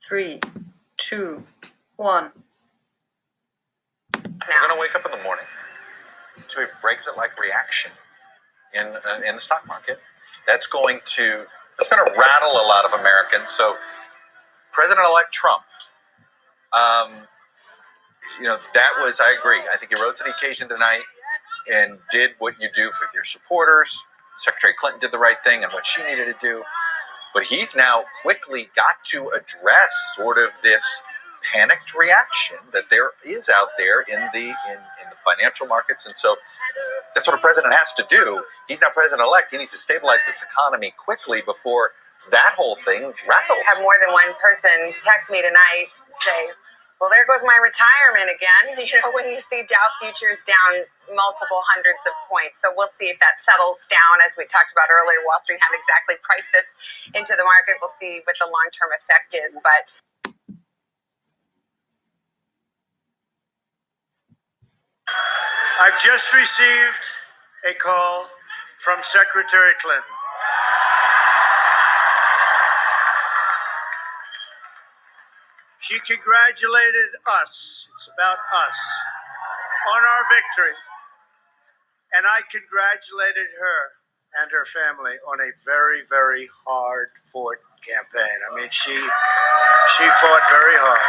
3, 2, 1. We're going to wake up in the morning to a Brexit-like reaction in the stock market. That's going to rattle a lot of Americans. So, President-elect Trump, that was, I agree. I think he rose to the occasion tonight and did what you do for your supporters. Secretary Clinton did the right thing and what she needed to do. But he's now quickly got to address sort of this panicked reaction that there is out there in the financial markets. And so that's what a president has to do. He's now president-elect. He needs to stabilize this economy quickly before that whole thing rattles. Have more than one person text me tonight and say, well, there goes my retirement again. When you see Dow futures down multiple hundreds of points. So we'll see if that settles down. As we talked about earlier, Wall Street hadn't exactly priced this into the market. We'll see what the long-term effect is. But I've just received a call from Secretary Clinton. She congratulated us, it's about us, on our victory. And I congratulated her and her family on a very, very hard-fought campaign. I mean, she fought very hard.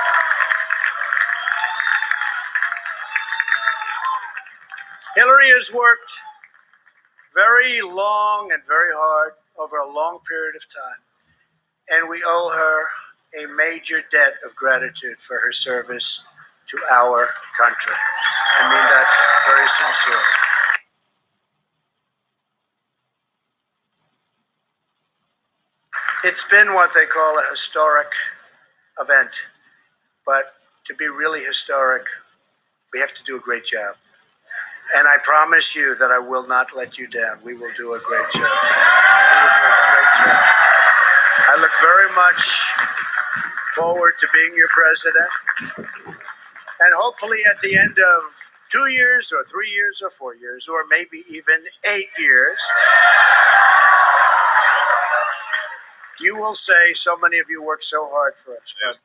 Hillary has worked very long and very hard over a long period of time, and we owe her a major debt of gratitude for her service to our country. I mean that very sincerely. It's been what they call a historic event, but to be really historic, we have to do a great job. And I promise you that I will not let you down. We will do a great job. We will do a great job. I look very much forward to being your president. And hopefully at the end of 2 years or 3 years or 4 years or maybe even 8 years, you will say, so many of you worked so hard for us. But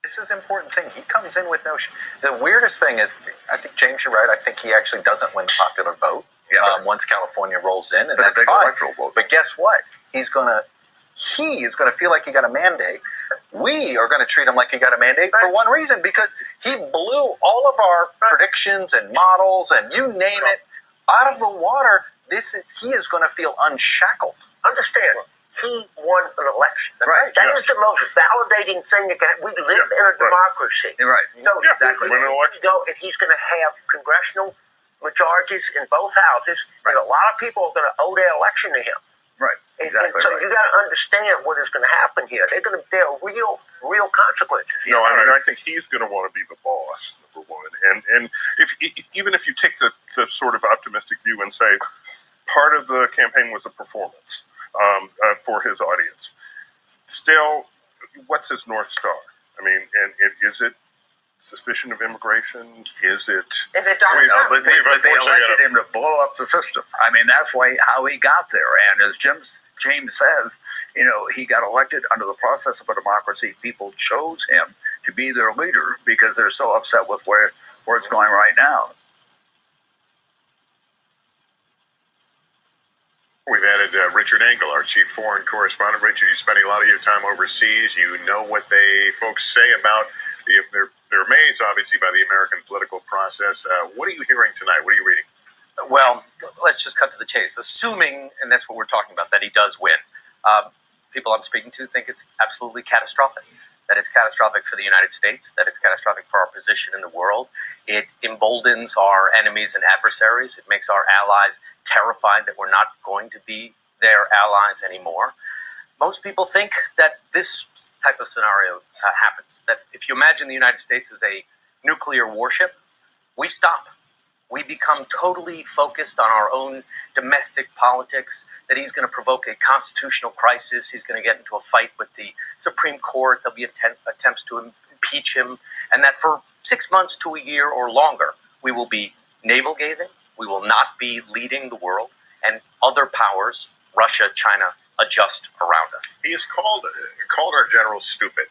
this is an important thing. He comes in with the weirdest thing is, I think, James, you're right. I think he actually doesn't win the popular vote once California rolls in, and that's fine. But guess what? He is going to feel like he got a mandate. We are going to treat him like he got a mandate for one reason, because he blew all of our predictions and models and you name it out of the water. He is going to feel unshackled. Understand, he won an election. That's right. That is the most validating thing that we live in a democracy. Right. So exactly. If he's going to have congressional majorities in both houses, and a lot of people are going to owe their election to him. Right. Exactly. And so you got to understand what is going to happen here. There are real consequences. No, I mean, I think he's going to want to be the boss, number one. And even if you take the sort of optimistic view and say part of the campaign was a performance for his audience, still, what's his North Star? I mean, and is it suspicion of immigration? Is it Donald Trump? But they elected him to blow up the system. I mean, that's how he got there. And as James says, he got elected under the process of a democracy. People chose him to be their leader because they're so upset with where it's going right now. We've added Richard Engel, our chief foreign correspondent. Richard, you're spending a lot of your time overseas. You know what folks say about they're amazed, obviously, by the American political process. What are you hearing tonight? What are you reading? Well, let's just cut to the chase. Assuming, and that's what we're talking about, that he does win. People I'm speaking to think it's absolutely catastrophic. That it's catastrophic for the United States, that it's catastrophic for our position in the world. It emboldens our enemies and adversaries. It makes our allies terrified that we're not going to be their allies anymore. Most people think that this type of scenario happens. That if you imagine the United States as a nuclear warship, we stop. We become totally focused on our own domestic politics, that he's going to provoke a constitutional crisis. He's going to get into a fight with the Supreme Court. There'll be attempts to impeach him. And that for 6 months to a year or longer, we will be navel-gazing. We will not be leading the world. And other powers Russia, China adjust around us. He has called our generals stupid.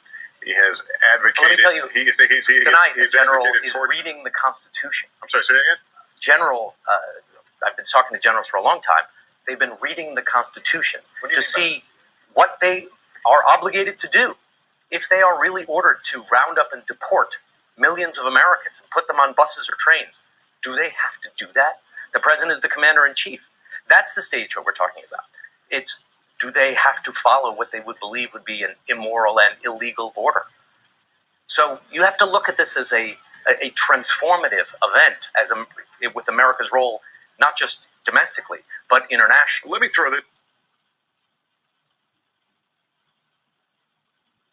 He has advocated. Let me tell you, tonight the general is towards, reading the Constitution. I'm sorry, say that again? General, I've been talking to generals for a long time. They've been reading the Constitution to see what they are obligated to do. If they are really ordered to round up and deport millions of Americans and put them on buses or trains, do they have to do that? The president is the commander-in-chief. That's the stage what we're talking about. It's, do they have to follow what they would believe would be an immoral and illegal order? So you have to look at this as a transformative event with America's role, not just domestically, but internationally. Let me throw that.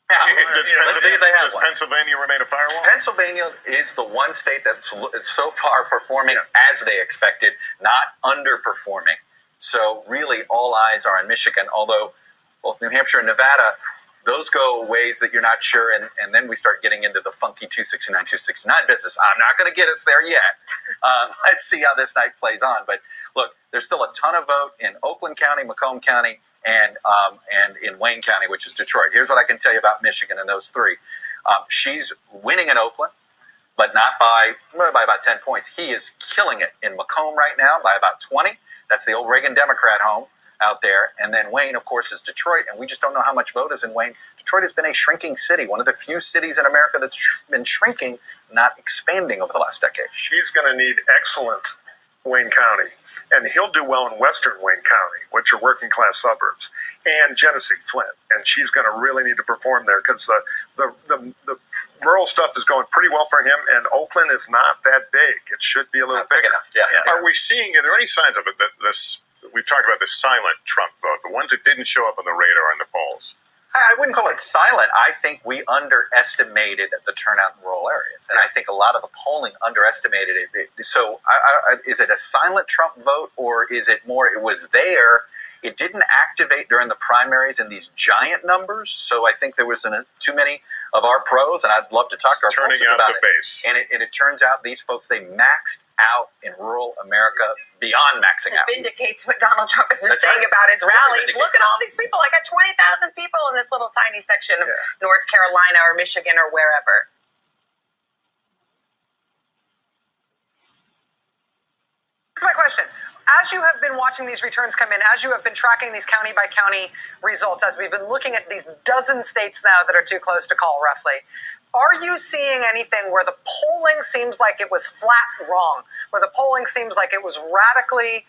Does Pennsylvania remain a firewall? Pennsylvania is the one state that's so far performing as they expected, not underperforming. So really, all eyes are on Michigan, although both New Hampshire and Nevada, those go ways that you're not sure, and then we start getting into the funky 269, 269 business. I'm not going to get us there yet. Let's see how this night plays on. But look, there's still a ton of vote in Oakland County, Macomb County, and in Wayne County, which is Detroit. Here's what I can tell you about Michigan and those three. She's winning in Oakland, but not by about 10 points. He is killing it in Macomb right now by about 20. That's the old Reagan Democrat home out there. And then Wayne, of course, is Detroit, and we just don't know how much vote is in Wayne. Detroit has been a shrinking city, one of the few cities in America that's been shrinking, not expanding over the last decade. She's going to need excellent Wayne County, and he'll do well in western Wayne County, which are working class suburbs, and Genesee, Flint, and she's going to really need to perform there because the rural stuff is going pretty well for him, and Oakland is not that big. It should be a little big enough. Yeah. Are we seeing? Are there any signs of it that this? We've talked about the silent Trump vote, the ones that didn't show up on the radar in the polls. I wouldn't call it silent. I think we underestimated the turnout in rural areas, and I think a lot of the polling underestimated it. So, is it a silent Trump vote, or is it more? It was there. It didn't activate during the primaries in these giant numbers. So I think there was too many of our pros, and I'd love to talk to our pros about it. Base. And it turns out these folks, they maxed out in rural America beyond maxing out. It vindicates what Donald Trump has been saying about his rallies. Look at all these people. I got 20,000 people in this little tiny section of North Carolina or Michigan or wherever. Here's my question. As you have been watching these returns come in, as you have been tracking these county by county results, as we've been looking at these dozen states now that are too close to call roughly, are you seeing anything where the polling seems like it was flat wrong, where the polling seems like it was radically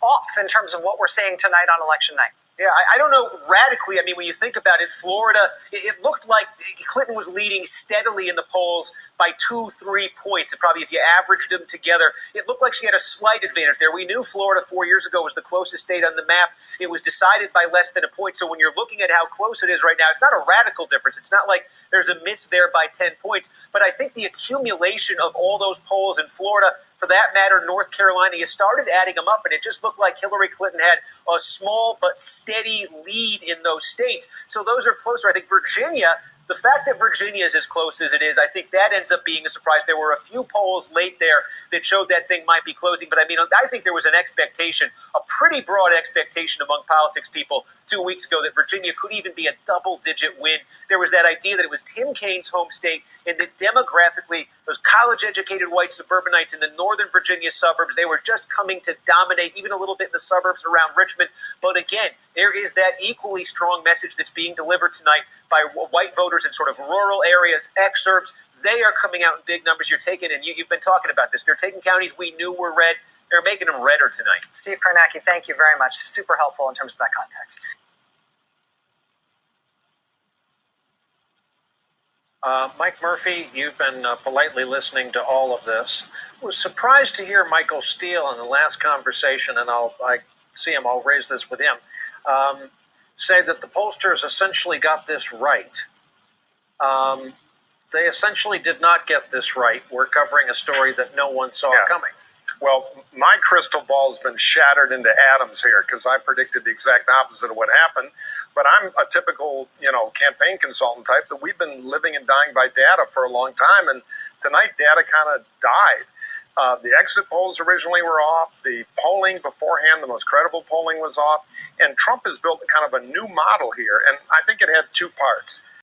off in terms of what we're seeing tonight on election night? Yeah, I don't know radically. I mean, when you think about it, Florida, it looked like Clinton was leading steadily in the polls by 2-3 points. And probably if you averaged them together, it looked like she had a slight advantage there. We knew Florida 4 years ago was the closest state on the map. It was decided by less than a point. So when you're looking at how close it is right now, it's not a radical difference. It's not like there's a miss there by 10 points. But I think the accumulation of all those polls in Florida, for that matter, North Carolina, you started adding them up, and it just looked like Hillary Clinton had a small but steady lead in those states. So those are closer. I think Virginia, the fact that Virginia is as close as it is, I think that ends up being a surprise. There were a few polls late there that showed that thing might be closing, but I mean, I think there was an expectation, a pretty broad expectation among politics people 2 weeks ago that Virginia could even be a double-digit win. There was that idea that it was Tim Kaine's home state and that demographically, those college-educated white suburbanites in the northern Virginia suburbs, they were just coming to dominate even a little bit in the suburbs around Richmond. But again, there is that equally strong message that's being delivered tonight by white voters in sort of rural areas, excerpts. They are coming out in big numbers. You're taking, and you've been talking about this, they're taking counties we knew were red. They're making them redder tonight. Steve Kornacki, thank you very much. Super helpful in terms of that context. Mike Murphy, you've been politely listening to all of this. Was surprised to hear Michael Steele in the last conversation, and I see him, I'll raise this with him, say that the pollsters essentially got this right. They essentially did not get this right. We're covering a story that no one saw coming. Well, my crystal ball's been shattered into atoms here because I predicted the exact opposite of what happened. But I'm a typical, campaign consultant type that we've been living and dying by data for a long time. And tonight, data kind of died. The exit polls originally were off. The polling beforehand, the most credible polling was off. And Trump has built kind of a new model here. And I think it had two parts.